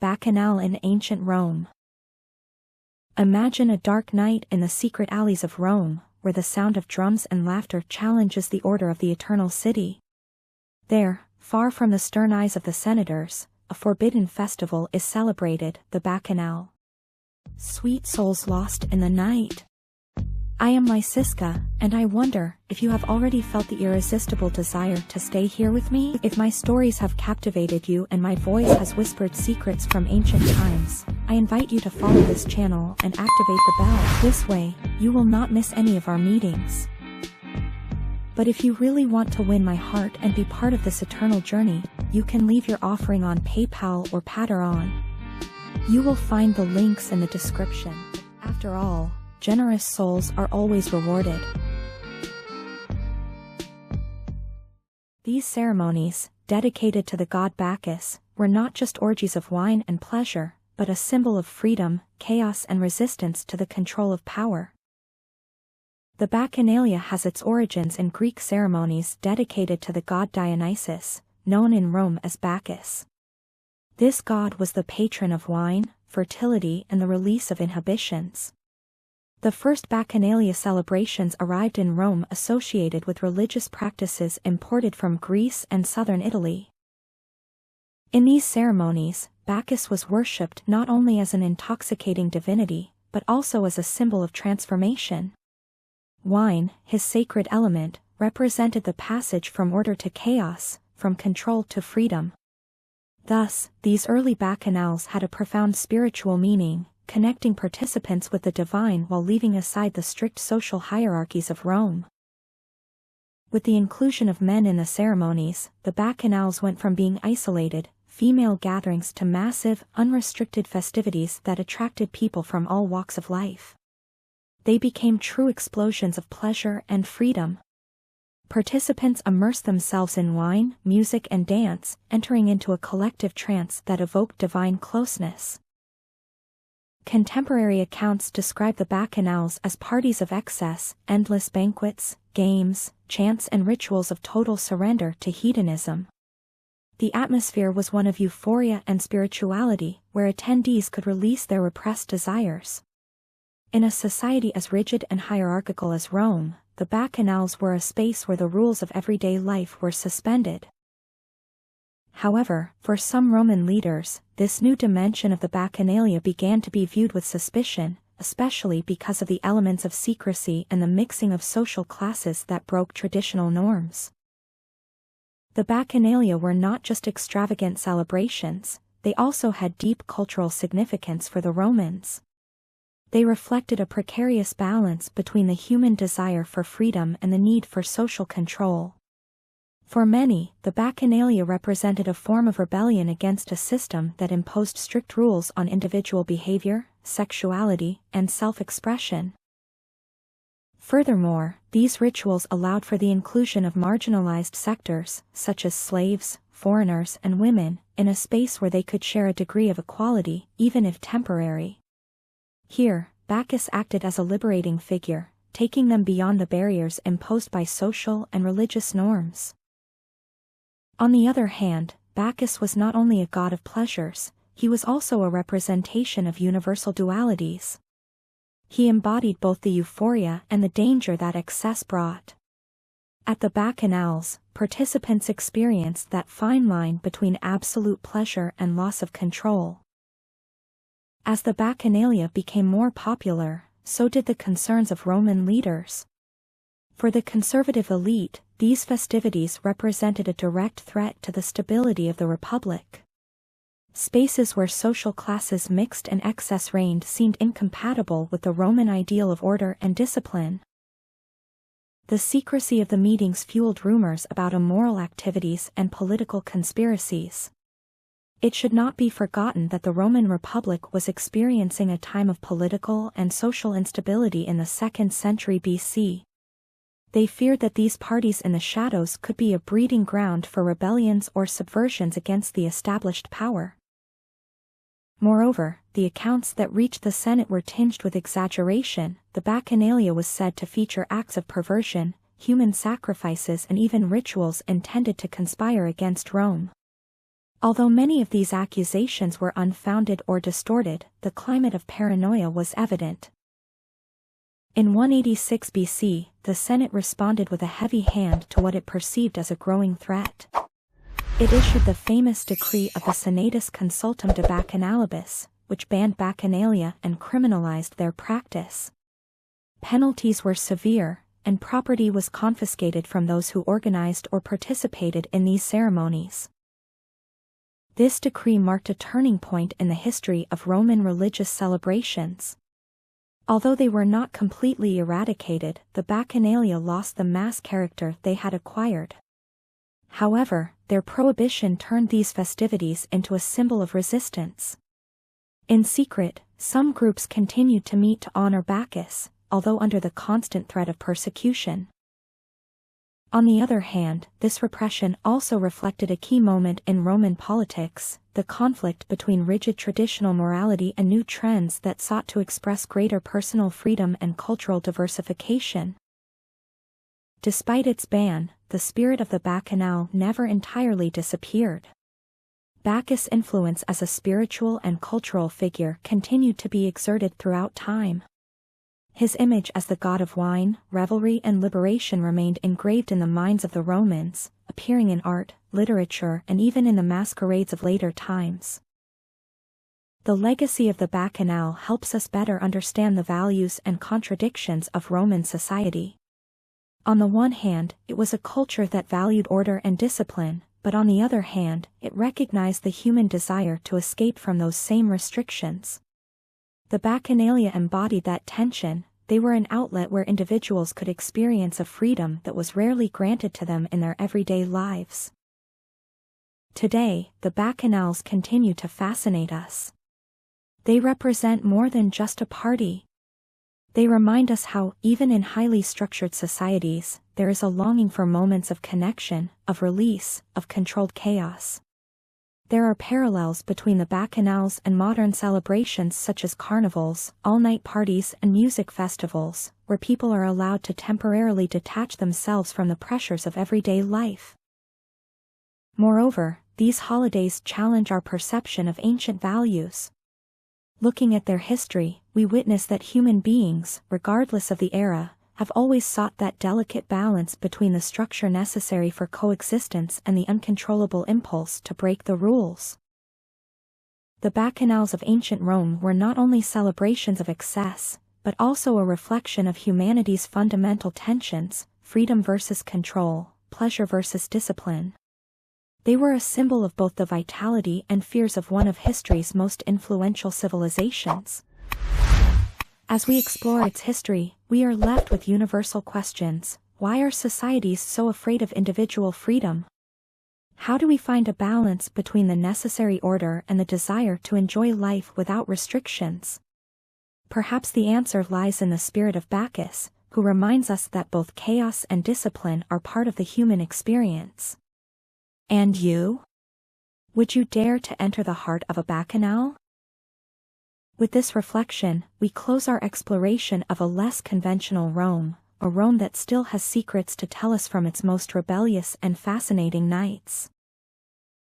Bacchanal in Ancient Rome. Imagine a dark night in the secret alleys of Rome, where the sound of drums and laughter challenges the order of the eternal city. There, far from the stern eyes of the senators, a forbidden festival is celebrated, the Bacchanal. Sweet souls lost in the night. I am Lysiska, and I wonder if you have already felt the irresistible desire to stay here with me. If my stories have captivated you and my voice has whispered secrets from ancient times, I invite you to follow this channel and activate the bell. This way, you will not miss any of our meetings. But if you really want to win my heart and be part of this eternal journey, you can leave your offering on PayPal or Patreon. You will find the links in the description. After all, generous souls are always rewarded. These ceremonies, dedicated to the god Bacchus, were not just orgies of wine and pleasure, but a symbol of freedom, chaos and resistance to the control of power. The Bacchanalia has its origins in Greek ceremonies dedicated to the god Dionysus, known in Rome as Bacchus. This god was the patron of wine, fertility and the release of inhibitions. The first Bacchanalia celebrations arrived in Rome associated with religious practices imported from Greece and southern Italy. In these ceremonies, Bacchus was worshipped not only as an intoxicating divinity, but also as a symbol of transformation. Wine, his sacred element, represented the passage from order to chaos, from control to freedom. Thus, these early bacchanals had a profound spiritual meaning, connecting participants with the divine while leaving aside the strict social hierarchies of Rome. With the inclusion of men in the ceremonies, the bacchanals went from being isolated, female gatherings to massive, unrestricted festivities that attracted people from all walks of life. They became true explosions of pleasure and freedom. Participants immersed themselves in wine, music and dance, entering into a collective trance that evoked divine closeness. Contemporary accounts describe the bacchanals as parties of excess, endless banquets, games, chants and rituals of total surrender to hedonism. The atmosphere was one of euphoria and spirituality, where attendees could release their repressed desires. In a society as rigid and hierarchical as Rome, the bacchanals were a space where the rules of everyday life were suspended. However, for some Roman leaders, this new dimension of the Bacchanalia began to be viewed with suspicion, especially because of the elements of secrecy and the mixing of social classes that broke traditional norms. The Bacchanalia were not just extravagant celebrations, they also had deep cultural significance for the Romans. They reflected a precarious balance between the human desire for freedom and the need for social control. For many, the Bacchanalia represented a form of rebellion against a system that imposed strict rules on individual behavior, sexuality, and self-expression. Furthermore, these rituals allowed for the inclusion of marginalized sectors, such as slaves, foreigners, and women, in a space where they could share a degree of equality, even if temporary. Here, Bacchus acted as a liberating figure, taking them beyond the barriers imposed by social and religious norms. On the other hand, Bacchus was not only a god of pleasures, he was also a representation of universal dualities. He embodied both the euphoria and the danger that excess brought. At the bacchanals, participants experienced that fine line between absolute pleasure and loss of control. As the Bacchanalia became more popular, so did the concerns of Roman leaders. For the conservative elite, these festivities represented a direct threat to the stability of the Republic. Spaces where social classes mixed and excess reigned seemed incompatible with the Roman ideal of order and discipline. The secrecy of the meetings fueled rumors about immoral activities and political conspiracies. It should not be forgotten that the Roman Republic was experiencing a time of political and social instability in the 2nd century BC. They feared that these parties in the shadows could be a breeding ground for rebellions or subversions against the established power. Moreover, the accounts that reached the Senate were tinged with exaggeration. The Bacchanalia was said to feature acts of perversion, human sacrifices and even rituals intended to conspire against Rome. Although many of these accusations were unfounded or distorted, the climate of paranoia was evident. In 186 BC, the Senate responded with a heavy hand to what it perceived as a growing threat. It issued the famous decree of the Senatus Consultum de Bacchanalibus, which banned Bacchanalia and criminalized their practice. Penalties were severe, and property was confiscated from those who organized or participated in these ceremonies. This decree marked a turning point in the history of Roman religious celebrations. Although they were not completely eradicated, the Bacchanalia lost the mass character they had acquired. However, their prohibition turned these festivities into a symbol of resistance. In secret, some groups continued to meet to honor Bacchus, although under the constant threat of persecution. On the other hand, this repression also reflected a key moment in Roman politics, the conflict between rigid traditional morality and new trends that sought to express greater personal freedom and cultural diversification. Despite its ban, the spirit of the Bacchanal never entirely disappeared. Bacchus' influence as a spiritual and cultural figure continued to be exerted throughout time. His image as the god of wine, revelry and liberation remained engraved in the minds of the Romans, appearing in art, literature and even in the masquerades of later times. The legacy of the Bacchanal helps us better understand the values and contradictions of Roman society. On the one hand, it was a culture that valued order and discipline, but on the other hand, it recognized the human desire to escape from those same restrictions. The Bacchanalia embodied that tension. They were an outlet where individuals could experience a freedom that was rarely granted to them in their everyday lives. Today, the Bacchanals continue to fascinate us. They represent more than just a party. They remind us how, even in highly structured societies, there is a longing for moments of connection, of release, of controlled chaos. There are parallels between the Bacchanals and modern celebrations such as carnivals, all-night parties and music festivals, where people are allowed to temporarily detach themselves from the pressures of everyday life. Moreover, these holidays challenge our perception of ancient values. Looking at their history, we witness that human beings, regardless of the era, have always sought that delicate balance between the structure necessary for coexistence and the uncontrollable impulse to break the rules. The Bacchanals of ancient Rome were not only celebrations of excess, but also a reflection of humanity's fundamental tensions, freedom versus control, pleasure versus discipline. They were a symbol of both the vitality and fears of one of history's most influential civilizations. As we explore its history, we are left with universal questions. Why are societies so afraid of individual freedom? How do we find a balance between the necessary order and the desire to enjoy life without restrictions? Perhaps the answer lies in the spirit of Bacchus, who reminds us that both chaos and discipline are part of the human experience. And you? Would you dare to enter the heart of a Bacchanal? With this reflection, we close our exploration of a less conventional Rome, a Rome that still has secrets to tell us from its most rebellious and fascinating nights.